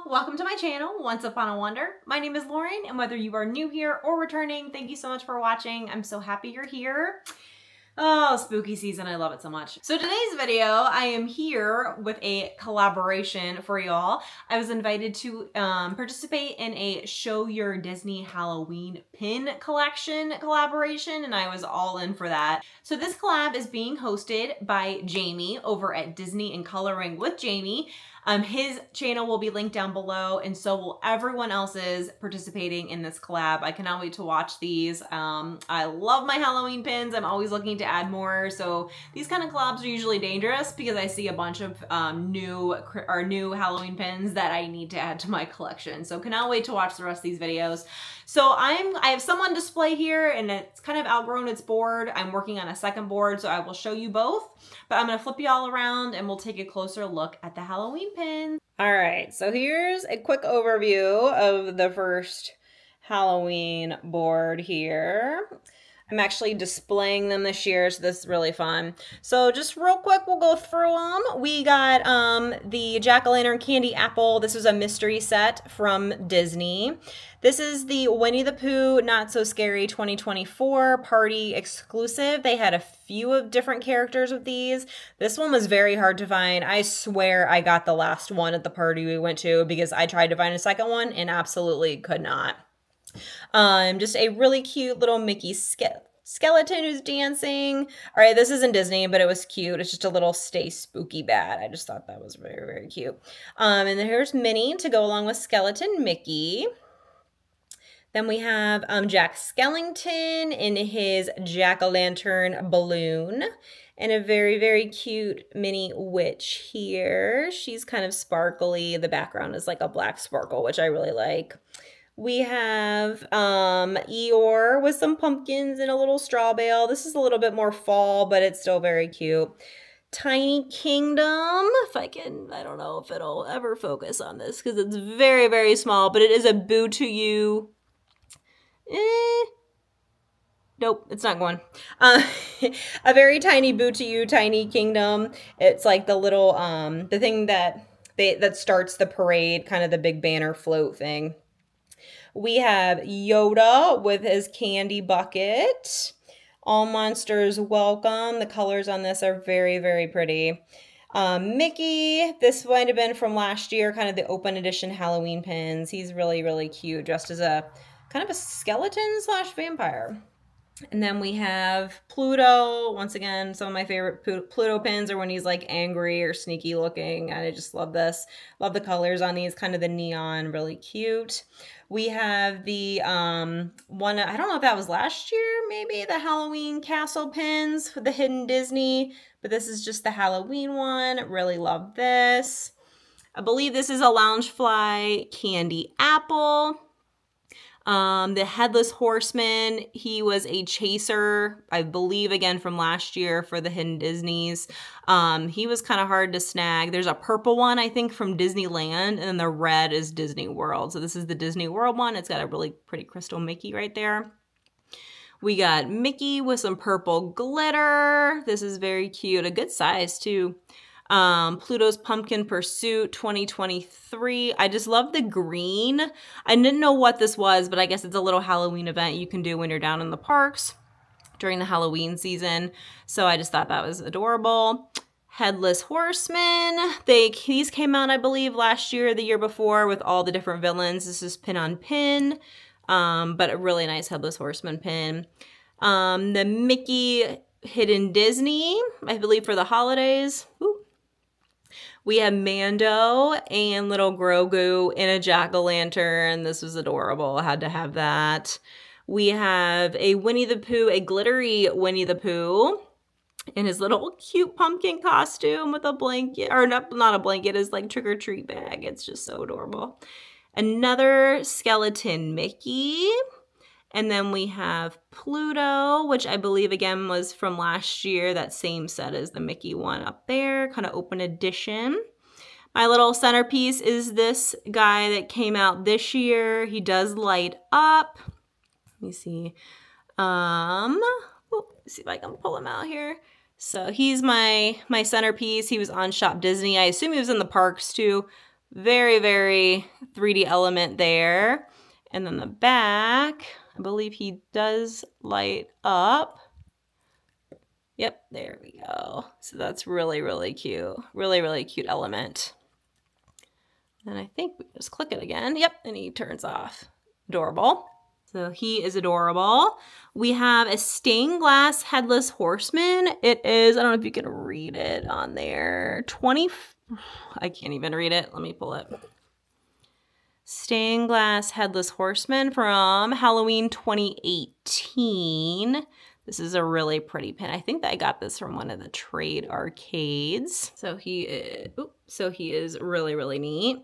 welcome to my channel, Once Upon a Wonder. My name is Lauren, and whether you are new here or returning, thank you so much for watching. I'm so happy you're here. Oh, spooky season, I love it so much. So today's video, I am here with a collaboration for y'all. I was invited to participate in a Show Your Disney Halloween Pin Collection collaboration, and I was all in for that. So this collab is being hosted by Jamie over at Disney and Coloring with Jamie. His channel will be linked down below, and so will everyone else's participating in this collab. I cannot wait to watch these. I love my Halloween pins. I'm always looking to add more, so these kind of collabs are usually dangerous because I see a bunch of new Halloween pins that I need to add to my collection. So cannot wait to watch the rest of these videos. So I have some on display here, and it's kind of outgrown its board. I'm working on a second board, so I will show you both, but I'm gonna flip you all around and we'll take a closer look at the Halloween pins. All right, so here's a quick overview of the first Halloween board here. I'm actually displaying them this year, so this is really fun. So just real quick, we'll go through them. We got the Jack-o'-lantern candy apple. This was a mystery set from Disney. This is the Winnie the Pooh Not So Scary 2024 party exclusive. They had a few of different characters with these. This one was very hard to find. I swear I got the last one at the party we went to because I tried to find a second one and absolutely could not. Just a really cute little Mickey skeleton who's dancing. All right, this isn't Disney, but it was cute. It's just a little Stay Spooky Bat. I just thought that was very, very cute. And then here's Minnie to go along with Skeleton Mickey. Then we have Jack Skellington in his jack-o'-lantern balloon. And a very, very cute mini witch here. She's kind of sparkly. The background is like a black sparkle, which I really like. We have Eeyore with some pumpkins and a little straw bale. This is a little bit more fall, but it's still very cute. Tiny Kingdom, I don't know if it'll ever focus on this because it's very, very small, but it is a Boo to You. Nope, it's not going. A very tiny Boo to You, Tiny Kingdom. It's like the little, the thing that starts the parade, kind of the big banner float thing. We have Yoda with his candy bucket. All monsters welcome. The colors on this are very, very pretty. Mickey, this might have been from last year, kind of the open edition Halloween pins. He's really, really cute, dressed as a kind of a skeleton / vampire. And then we have Pluto. Once again, some of my favorite Pluto pins are when he's like angry or sneaky looking. I just love this. Love the colors on these, kind of the neon, really cute. We have the one, I don't know if that was last year, maybe the Halloween castle pins with the hidden Disney, but this is just the Halloween one. Really love this. I believe this is a Loungefly candy apple. The Headless Horseman, he was a chaser, I believe, again from last year for the Hidden Disneys. He was kind of hard to snag. There's a purple one, I think, from Disneyland, and then the red is Disney World. So this is the Disney World one. It's got a really pretty crystal Mickey right there. We got Mickey with some purple glitter. This is very cute. A good size, too. Pluto's Pumpkin Pursuit 2023. I just love the green. I didn't know what this was, but I guess it's a little Halloween event you can do when you're down in the parks during the Halloween season. So I just thought that was adorable. Headless Horseman. These came out, I believe, last year or the year before with all the different villains. This is pin on pin, but a really nice Headless Horseman pin. The Mickey Hidden Disney, I believe, for the holidays. Ooh. We have Mando and little Grogu in a jack-o'-lantern. This was adorable. I had to have that. We have a Winnie the Pooh, a glittery Winnie the Pooh in his little cute pumpkin costume with a blanket, or not a blanket, his like trick-or-treat bag. It's just so adorable. Another skeleton Mickey. And then we have Pluto, which I believe, again, was from last year. That same set as the Mickey one up there, kind of open edition. My little centerpiece is this guy that came out this year. He does light up. Let me see. Let's see if I can pull him out here. So he's my centerpiece. He was on Shop Disney. I assume he was in the parks too. Very, very 3D element there. And then the back, I believe he does light up. Yep, there we go. So that's really, really cute. Really, really cute element. And I think we just click it again. Yep, and he turns off. Adorable. So he is adorable. We have a stained glass headless horseman. It is, I don't know if you can read it on there. I can't even read it. Let me pull it. Stained glass headless horseman from Halloween 2018. This is a really pretty pin. I think that I got this from one of the trade arcades. So he is really, really neat.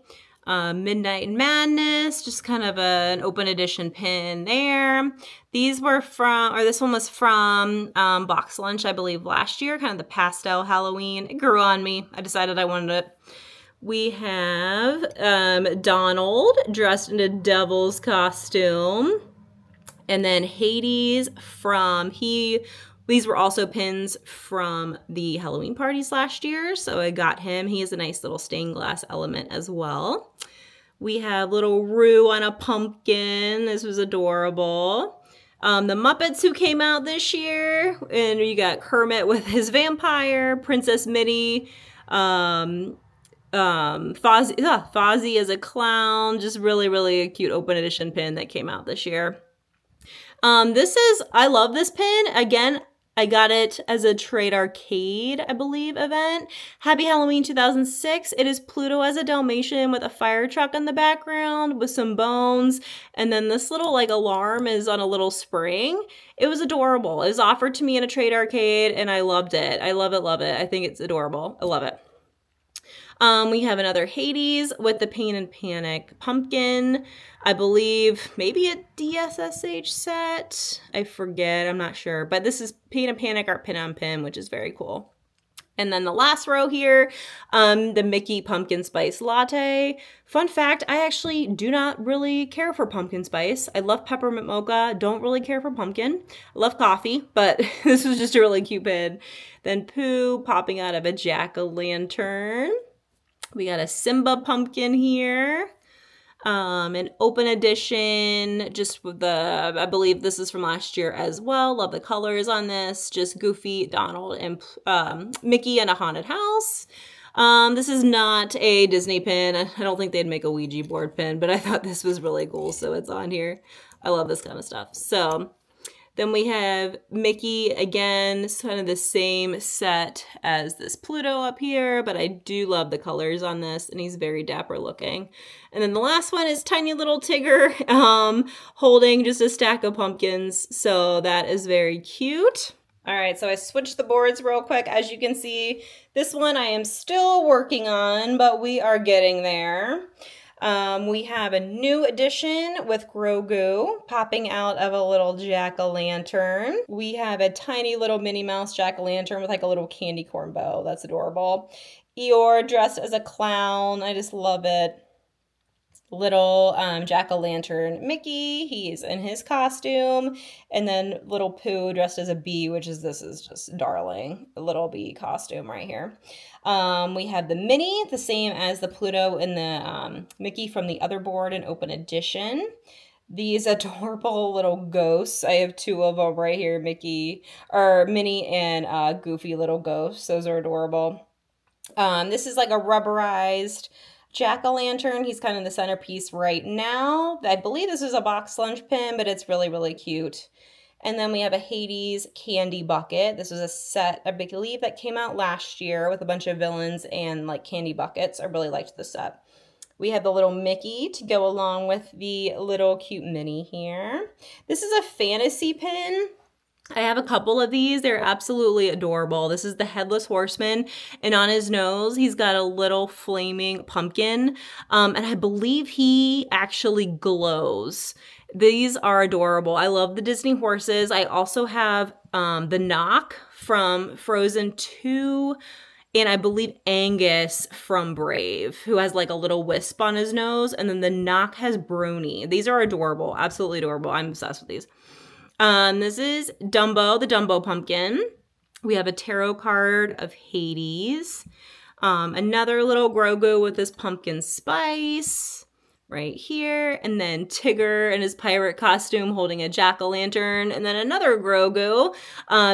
Midnight Madness, just kind of an open edition pin there. These were from, or this one was from Box Lunch, I believe, last year, kind of the pastel Halloween. It grew on me. I decided I wanted it. We have Donald dressed in a devil's costume. And then Hades these were also pins from the Halloween parties last year. So I got him. He has a nice little stained glass element as well. We have little Rue on a pumpkin. This was adorable. The Muppets who came out this year. And you got Kermit with his vampire, Princess Minnie, Fozzie as a clown. Just really, really a cute open edition pin that came out this year. I love this pin. Again, I got it as a Trade Arcade, I believe, event. Happy Halloween 2006. It is Pluto as a Dalmatian with a fire truck in the background with some bones. And then this little alarm is on a little spring. It was adorable. It was offered to me in a Trade Arcade and I loved it. I love it, love it. I think it's adorable. I love it. We have another Hades with the Pain and Panic pumpkin. I believe maybe a DSSH set. I forget. I'm not sure. But this is Pain and Panic art pin on pin, which is very cool. And then the last row here, the Mickey Pumpkin Spice Latte. Fun fact, I actually do not really care for pumpkin spice. I love peppermint mocha, don't really care for pumpkin. I love coffee, but this was just a really cute pin. Then Pooh popping out of a jack-o'-lantern. We got a Simba pumpkin here. An open edition, just with I believe this is from last year as well. Love the colors on this. Just Goofy, Donald, and Mickey in a haunted house. This is not a Disney pin. I don't think they'd make a Ouija board pin, but I thought this was really cool, so it's on here. I love this kind of stuff. So then we have Mickey, again, kind of the same set as this Pluto up here, but I do love the colors on this, and he's very dapper looking. And then the last one is tiny little Tigger holding just a stack of pumpkins, so that is very cute. All right, so I switched the boards real quick. As you can see, this one I am still working on, but we are getting there. We have a new edition with Grogu popping out of a little jack-o'-lantern. We have a tiny little Minnie Mouse jack-o'-lantern with a little candy corn bow. That's adorable. Eeyore dressed as a clown. I just love it. Little jack-o'-lantern Mickey, he's in his costume, and then little Pooh dressed as a bee, this is just darling, a little bee costume right here. We have the Minnie, the same as the Pluto and the Mickey from the other board in open edition. These adorable little ghosts, I have two of them right here, Minnie and Goofy little ghosts. Those are adorable. This is like a rubberized jack-o'-lantern. He's kind of the centerpiece right now. I believe this is a Box Lunch pin, but it's really, really cute. And then we have a Hades candy bucket. This was a set, I believe, that came out last year with a bunch of villains and candy buckets. I really liked the set. We have the little Mickey to go along with the little cute Minnie here. This is a fantasy pin. I have a couple of these. They're absolutely adorable. This is the Headless Horseman, and on his nose, he's got a little flaming pumpkin, and I believe he actually glows. These are adorable. I love the Disney horses. I also have the Knock from Frozen 2, and I believe Angus from Brave, who has a little wisp on his nose, and then the Knock has Brony. These are adorable, absolutely adorable. I'm obsessed with these. This is Dumbo, the Dumbo pumpkin. We have a tarot card of Hades. Another little Grogu with his pumpkin spice right here, and then Tigger in his pirate costume holding a jack-o'-lantern, and then another Grogu.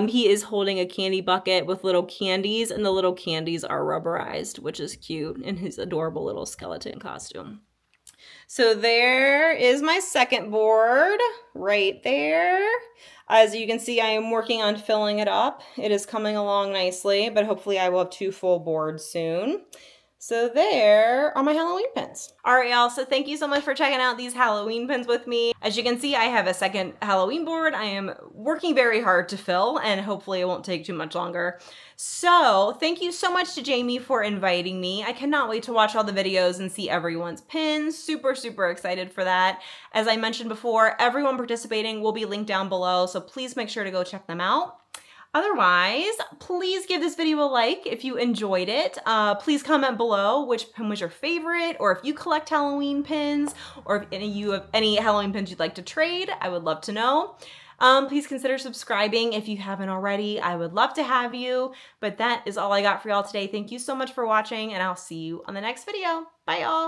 He is holding a candy bucket with little candies, and the little candies are rubberized, which is cute, in his adorable little skeleton costume. So there is my second board right there. As you can see, I am working on filling it up. It is coming along nicely, but hopefully I will have 2 full boards soon. So there are my Halloween pins. All right, y'all, so thank you so much for checking out these Halloween pins with me. As you can see, I have a second Halloween board I am working very hard to fill, and hopefully it won't take too much longer. So thank you so much to Jamie for inviting me. I cannot wait to watch all the videos and see everyone's pins. Super, super excited for that. As I mentioned before, everyone participating will be linked down below, so please make sure to go check them out. Otherwise, please give this video a like if you enjoyed it. Please comment below which pin was your favorite, or if you collect Halloween pins, or if you have any Halloween pins you'd like to trade. I would love to know. Please consider subscribing if you haven't already. I would love to have you. But that is all I got for y'all today. Thank you so much for watching, and I'll see you on the next video. Bye, y'all.